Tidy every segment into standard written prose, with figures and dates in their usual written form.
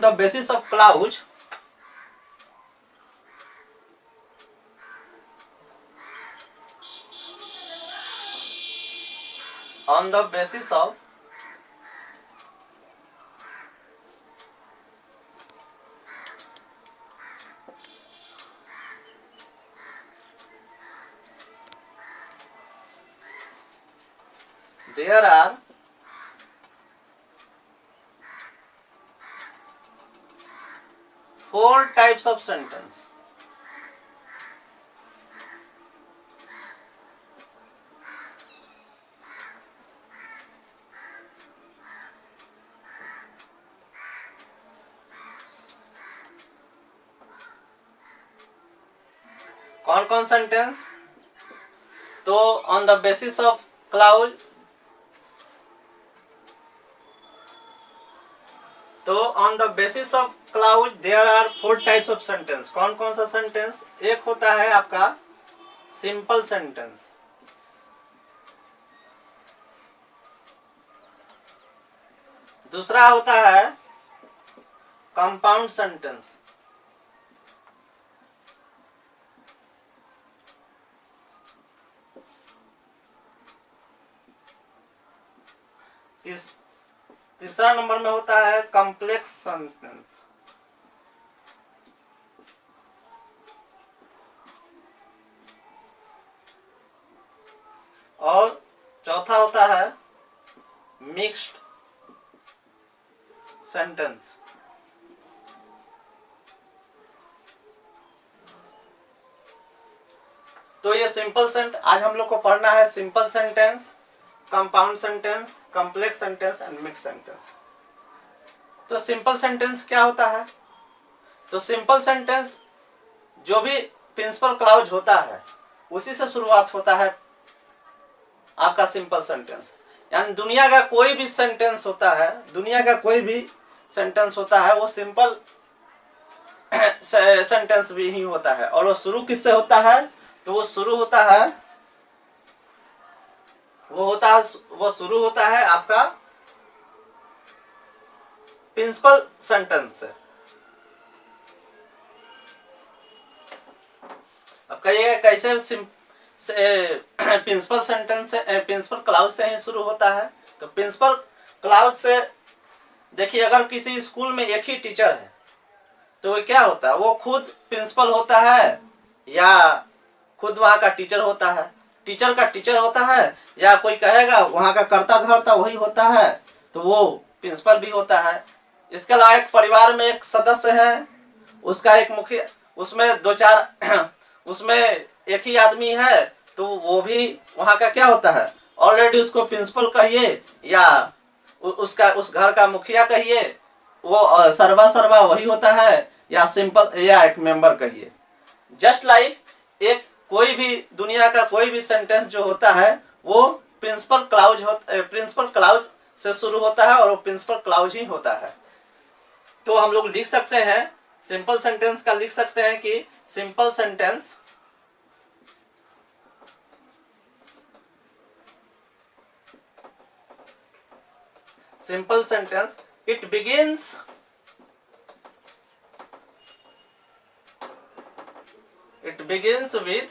the basis of clause, on the basis of there are four types of sentence. कौन कौन sentence? तो on the basis of clause, तो on the basis of clause there are four types of sentence. कौन कौन सा sentence? एक होता है आपका सिंपल सेंटेंस, दूसरा होता है कंपाउंड सेंटेंस, तीसरा नंबर में होता है कॉम्प्लेक्स सेंटेंस, और चौथा होता है मिक्स्ड सेंटेंस. तो ये सिंपल सेंटेंस आज हम लोग को पढ़ना है. Simple sentence, compound sentence, complex sentence and mix sentence. तो सिंपल सेंटेंस क्या होता है? तो सिंपल सेंटेंस जो भी प्रिंसिपल क्लाउज होता है उसी से शुरुआत होता है आपका सिंपल सेंटेंस. यानी दुनिया का कोई भी सेंटेंस होता है, दुनिया का कोई भी सेंटेंस होता है वो सिंपल सेंटेंस भी ही होता है. और वो शुरू किससे होता है? तो वो शुरू होता है वो शुरू होता है आपका प्रिंसिपल सेंटेंस से. अब कहिए कैसे प्रिंसिपल सेंटेंस से, प्रिंसिपल क्लाउज से ही शुरू होता है. तो प्रिंसिपल क्लाउज से देखिए, अगर किसी स्कूल में एक ही टीचर है तो वो क्या होता है? वो खुद प्रिंसिपल होता है या खुद वहाँ का टीचर होता है? टीचर का टीचर होता है या कोई कहेगा वहाँ का कर्ता धर्ता वही होता है, तो वो प्रिंसिपल भी होता है. इसके अलावा एक परिवार में एक सदस्य है, उसका एक मुखिया, उसमें दो चार उसमें एक ही आदमी है, तो वो भी वहाँ का क्या होता है? ऑलरेडी उसको प्रिंसिपल कहिए या उसका उस घर का मुखिया कहिए, वो सर्वा वही होता है, या सिंपल या एक मेंबर कहिए. जस्ट लाइक एक कोई भी दुनिया का कोई भी सेंटेंस जो होता है वो प्रिंसिपल क्लाउज से शुरू होता है और वो प्रिंसिपल क्लाउज ही होता है. तो हम लोग लिख सकते हैं सिंपल सेंटेंस का, लिख सकते हैं कि simple sentence it begins with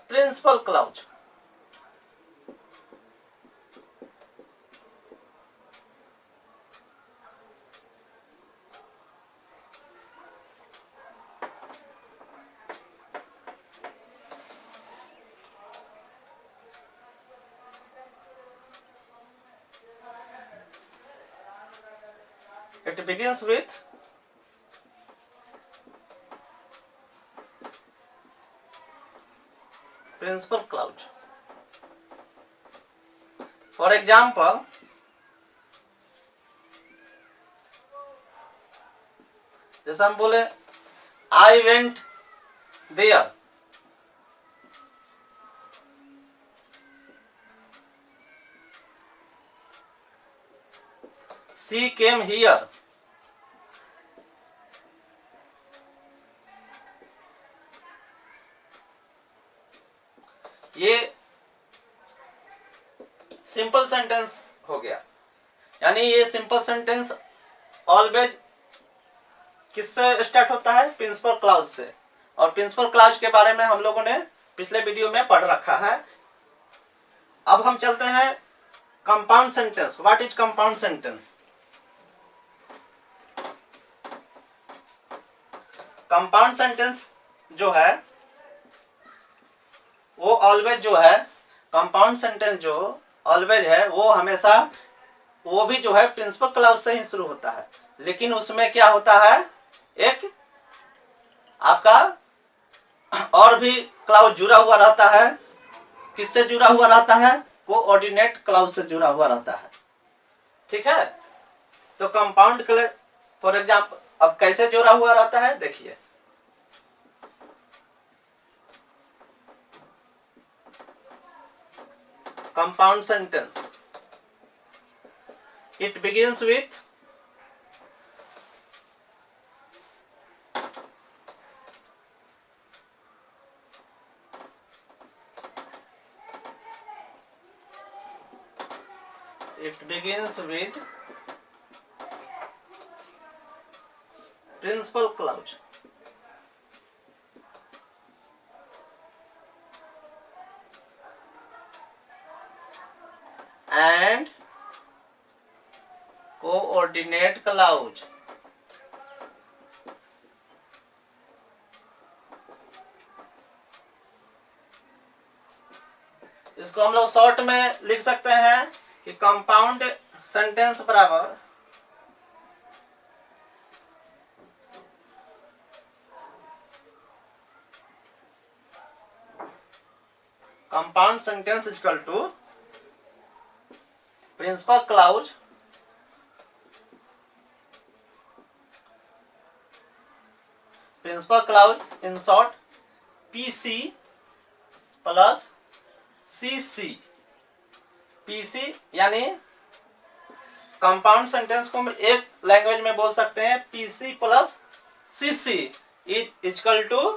principal clause. It begins with principal clause. For example, जैसे हम बोले I went there, she came here, ये सिंपल सेंटेंस हो गया. यानी ये सिंपल सेंटेंस ऑलवेज किससे स्टार्ट होता है? प्रिंसिपल क्लाउज से। और प्रिंसिपल क्लाउज के बारे में हम लोगों ने पिछले वीडियो में पढ़ रखा है। अब हम चलते हैं compound sentence. What is compound sentence? Compound sentence जो है वो ऑलवेज जो है, कंपाउंड सेंटेंस जो ऑलवेज है वो हमेशा, वो भी जो है प्रिंसिपल क्लाउज से ही शुरू होता है। लेकिन उसमें क्या होता है, एक आपका और भी क्लाउज जुड़ा हुआ रहता है। किससे जुड़ा हुआ रहता है? कोऑर्डिनेट क्लाउज से जुड़ा हुआ रहता है। ठीक है, तो कंपाउंड फॉर एग्जाम्पल अब कैसे जुड़ा हुआ रहता है देखिए। Compound sentence, it begins with principal clause and coordinate clause। इसको हम लोग शॉर्ट में लिख सकते हैं कि कंपाउंड सेंटेंस बराबर compound sentence equal to principal clause in short PC plus CC. PC यानी कंपाउंड सेंटेंस को हम एक लैंग्वेज में बोल सकते हैं PC plus CC is equal to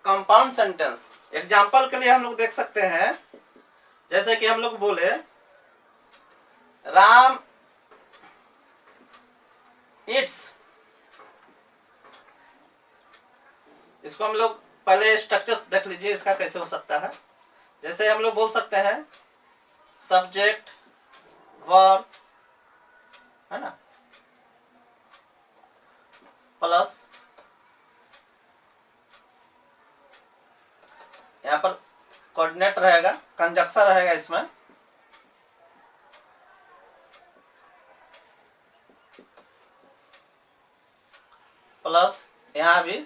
compound sentence. Example के लिए हम लोग देख सकते हैं, जैसे कि हम लोग बोले राम इट्स, इसको हम लोग पहले स्ट्रक्चर देख लीजिए इसका कैसे हो सकता है। जैसे हम लोग बोल सकते हैं सब्जेक्ट वर्ब, है ना, प्लस यहाँ पर कोऑर्डिनेट रहेगा, कंजक्शन रहेगा इसमें, प्लस यहाँ भी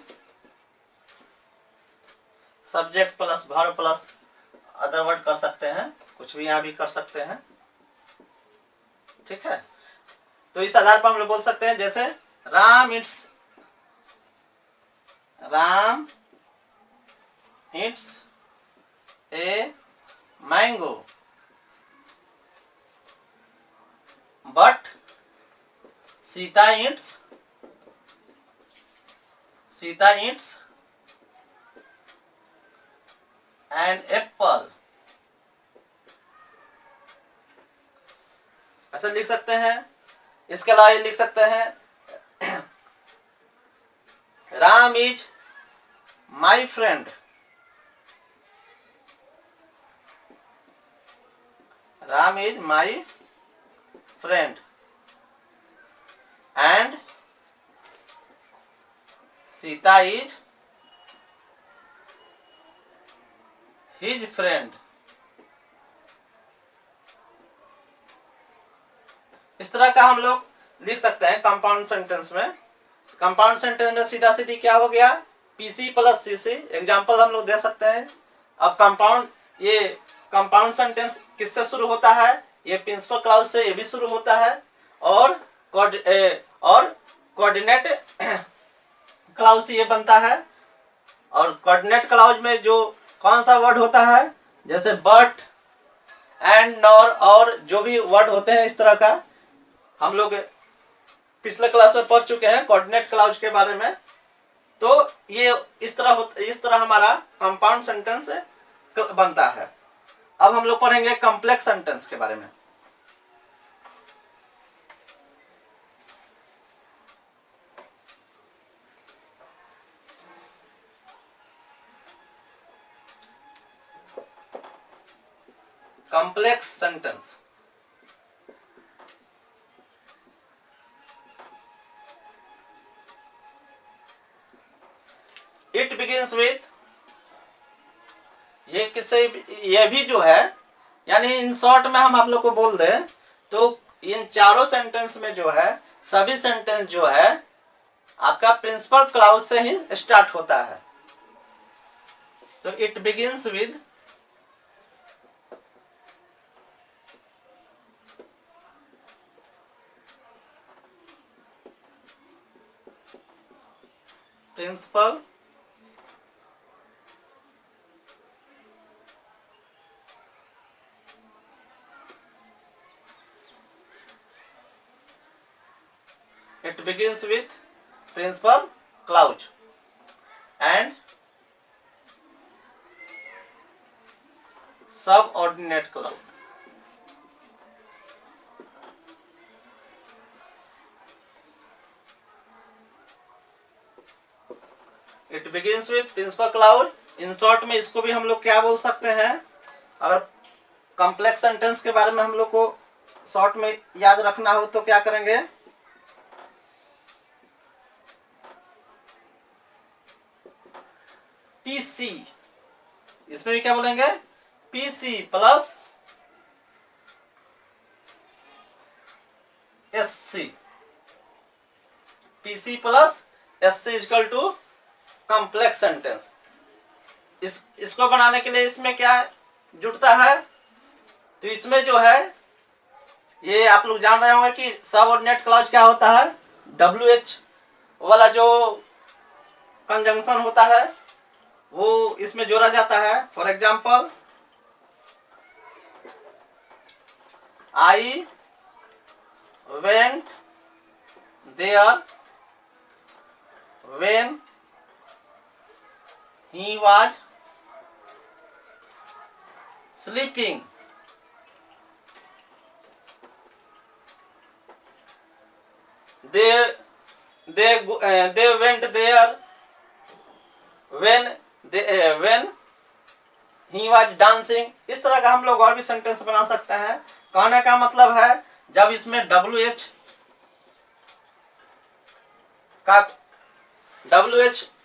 subject plus verb plus other word कर सकते हैं, कुछ भी यहाँ भी कर सकते हैं। ठीक है, तो इस आधार पर हम लोग बोल सकते हैं जैसे Ram it's a mango but Sita it's an apple. ऐसा लिख सकते हैं। इसके अलावा ये लिख सकते हैं Ram is my friend, Ram is my friend and Sita is his friend. इस तरह का हम लोग लिख सकते हैं कंपाउंड सेंटेंस में। कंपाउंड सेंटेंस में सीधा सीधी क्या हो गया, पीसी प्लस सीसी। एग्जाम्पल हम लोग दे सकते हैं। अब ये कंपाउंड सेंटेंस किससे शुरू होता है? ये प्रिंसिपल क्लाउज से ये भी शुरू होता है, और कोऑर्डिनेट क्लाउज से ये बनता है। और कोऑर्डिनेट क्लाउज में जो कौन सा वर्ड होता है, जैसे बट एंड नॉर और जो भी वर्ड होते हैं इस तरह का, हम लोग पिछले क्लास में पढ़ चुके हैं कोऑर्डिनेट क्लाउज के बारे में। तो ये इस तरह हमारा कंपाउंड सेंटेंस बनता है। अब हम लोग पढ़ेंगे कॉम्प्लेक्स सेंटेंस के बारे में। complex sentence. It begins with, ये भी जो है, यानी इन शॉर्ट में हम आप लोग को बोल दें तो इन चारों सेंटेंस में जो है, सभी सेंटेंस जो है आपका प्रिंसिपल क्लाउज से ही स्टार्ट होता है. तो it begins with principal it begins with principal clause and subordinate clause. It begins with principal clause. In short में इसको भी हम लोग क्या बोल सकते हैं, अगर कॉम्प्लेक्स सेंटेंस के बारे में हम लोग को शॉर्ट में याद रखना हो तो क्या करेंगे, पीसी. इसमें भी क्या बोलेंगे, PC plus SC. PC plus SC equal to complex sentence. इसको बनाने के लिए इसमें क्या जुड़ता है, तो इसमें जो है, ये आप लोग जान रहे होंगे कि सबऑर्डिनेट क्लॉज क्या होता है, WH वाला जो कंजंक्शन होता है वो इसमें जोड़ा जाता है. For example, I went there when he was sleeping. they went there when he was dancing. इस तरह का हम लोग और भी सेंटेंस बना सकते हैं. कहने का मतलब है, जब इसमें WH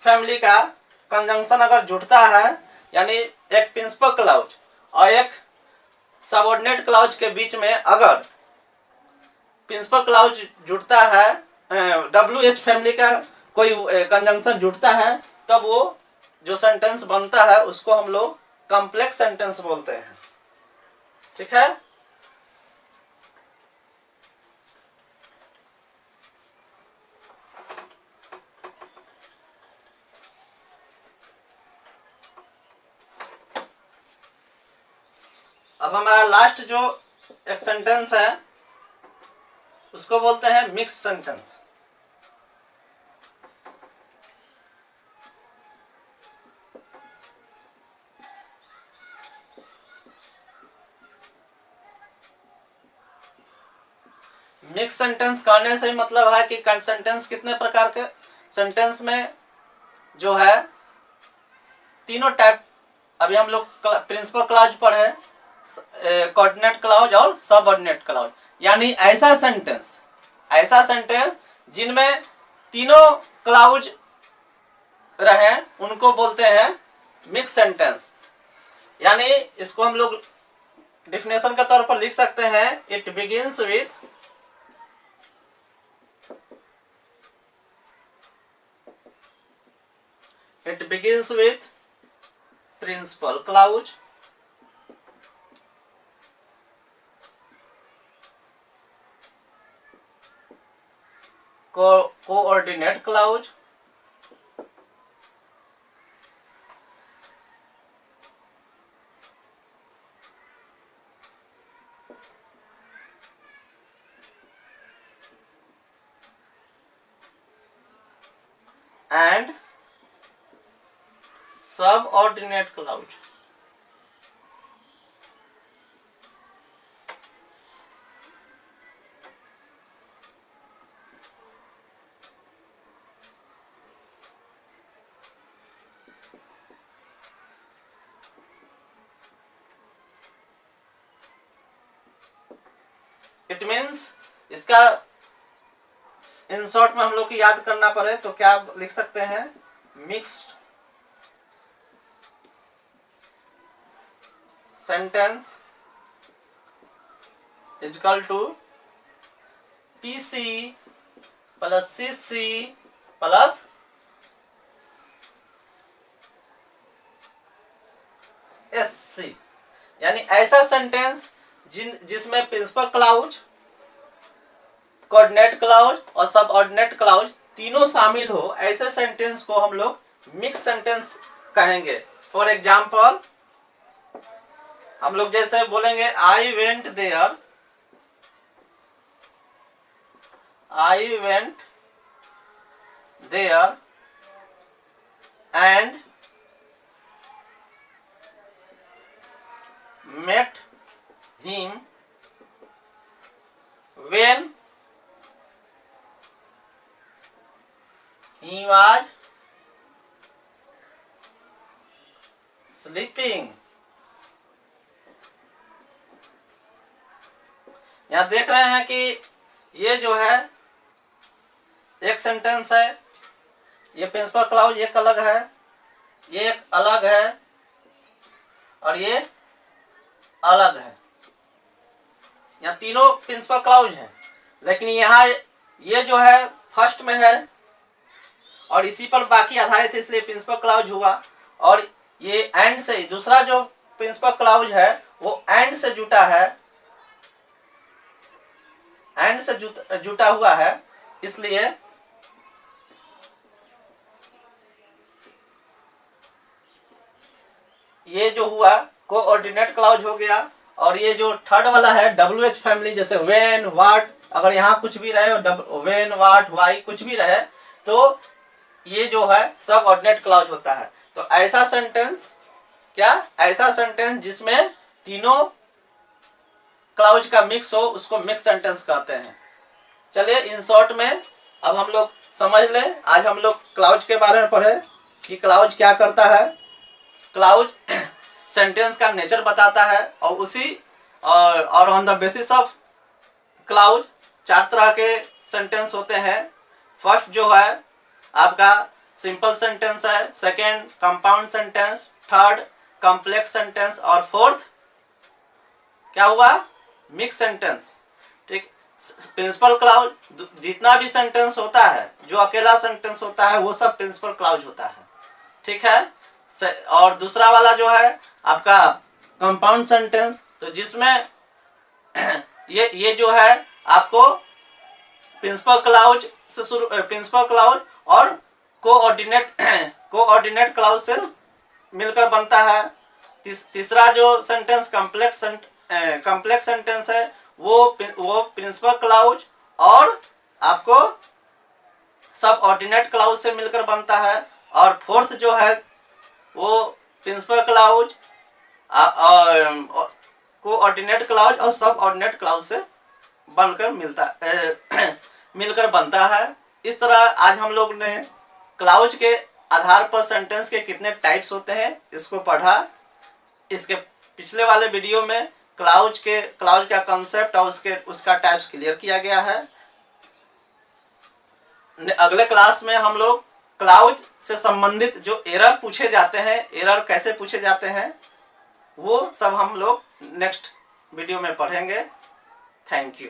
फैमिली का कंजंक्शन अगर जुड़ता है, यानी एक प्रिंसिपल क्लाउज और एक सबऑर्डिनेट क्लाउज के बीच में अगर प्रिंसिपल क्लाउज जुड़ता है, WH फैमिली का कोई कंजंक्शन जुड़ता है, तब वो जो सेंटेंस बनता है उसको हम लोग कॉम्प्लेक्स सेंटेंस बोलते हैं. ठीक है. अब हमारा लास्ट जो एक सेंटेंस है उसको बोलते हैं मिक्स सेंटेंस. मिक्स सेंटेंस करने से मतलब है कि सेंटेंस कितने प्रकार के, सेंटेंस में जो है तीनों टाइप, अभी हम लोग प्रिंसिपल क्लॉज पढ़े, कोऑर्डिनेट क्लॉज और सबऑर्डिनेट क्लॉज. यानी ऐसा सेंटेंस जिनमें तीनों क्लॉज रहे उनको बोलते हैं मिक्स सेंटेंस. यानी इसको हम लोग डिफिनेशन के तौर पर लिख सकते हैं, it begins with principal clause, coordinate clause, and subordinate clause. It means इसका इन शॉर्ट में हम लोग को याद करना पड़े तो क्या लिख सकते हैं, mixed sentence is equal to PC plus CC plus SC, यानी ऐसा सेंटेंस जिसमें प्रिंसिपल क्लाउज, कोऑर्डिनेट क्लाउज और सब ऑर्डिनेट क्लाउज तीनों शामिल हो, ऐसे सेंटेंस को हम लोग मिक्स सेंटेंस कहेंगे। फॉर एग्जाम्पल हम लोग जैसे बोलेंगे I went there, I went there and met him when he was sleeping। यहाँ देख रहे हैं कि ये जो है एक सेंटेंस है, ये प्रिंसिपल क्लाउज एक अलग है, ये एक अलग है और ये अलग है। यहाँ तीनों प्रिंसिपल क्लाउज है, लेकिन यहाँ ये जो है फर्स्ट में है और इसी पर बाकी आधारित है, इसलिए प्रिंसिपल क्लाउज हुआ। और ये एंड से, दूसरा जो प्रिंसिपल क्लाउज है वो एंड से जुटा है, एंड से जुटा हुआ है, इसलिए ये जो हुआ कोऑर्डिनेट क्लाउज हो गया। और ये जो थर्ड वाला है WH फैमिली, जैसे व्हेन, व्हाट, अगर यहाँ कुछ भी रहे, व्हेन, व्हाट, व्हाई कुछ भी रहे तो ये जो है सब ऑर्डिनेट क्लाउज होता है। तो ऐसा सेंटेंस, क्या ऐसा सेंटेंस जिसमें तीनों क्लाउज का मिक्स हो, उसको मिक्स सेंटेंस कहते हैं। चलिए इन शॉर्ट में अब हम लोग समझ ले। आज हम लोग क्लाउज के बारे में पढ़े कि क्लाउज क्या करता है। क्लाउज सेंटेंस का नेचर बताता है और उसी और on the basis of clause चार तरह के सेंटेंस होते हैं। फर्स्ट जो है आपका सिंपल सेंटेंस है, second compound sentence, third complex sentence और फोर्थ क्या हुआ, मिक्स सेंटेंस। ठीक, प्रिंसिपल क्लाउज जितना भी सेंटेंस होता है, जो अकेला सेंटेंस होता है वो सब प्रिंसिपल क्लाउज होता है। ठीक है। और दूसरा वाला जो है आपका कंपाउंड सेंटेंस, तो जिसमें ये जो है आपको प्रिंसिपल क्लाउज से शुरू, प्रिंसिपल क्लाउज और कोऑर्डिनेट क्लाउज से मिलकर बनता है। तीसरा जो सेंटेंस कॉम्प्लेक्स सेंटेंस है वो प्रिंसिपल क्लाउज और आपको सब ऑर्डिनेट क्लाउज से मिलकर बनता है। और फोर्थ जो है वो प्रिंसिपल क्लाउज, कोऑर्डिनेट क्लाउज और सब ऑर्डिनेट क्लाउज से बनकर मिलकर बनता है। इस तरह आज हम लोग ने क्लाउज के आधार पर सेंटेंस के कितने टाइप्स होते हैं इसको पढ़ा। इसके पिछले वाले वीडियो में क्लाउज का कंसेप्ट और उसका टाइप्स क्लियर किया गया है। अगले क्लास में हम लोग क्लाउज से संबंधित जो एरर पूछे जाते हैं, एरर कैसे पूछे जाते हैं, वो सब हम लोग नेक्स्ट वीडियो में पढ़ेंगे। Thank you.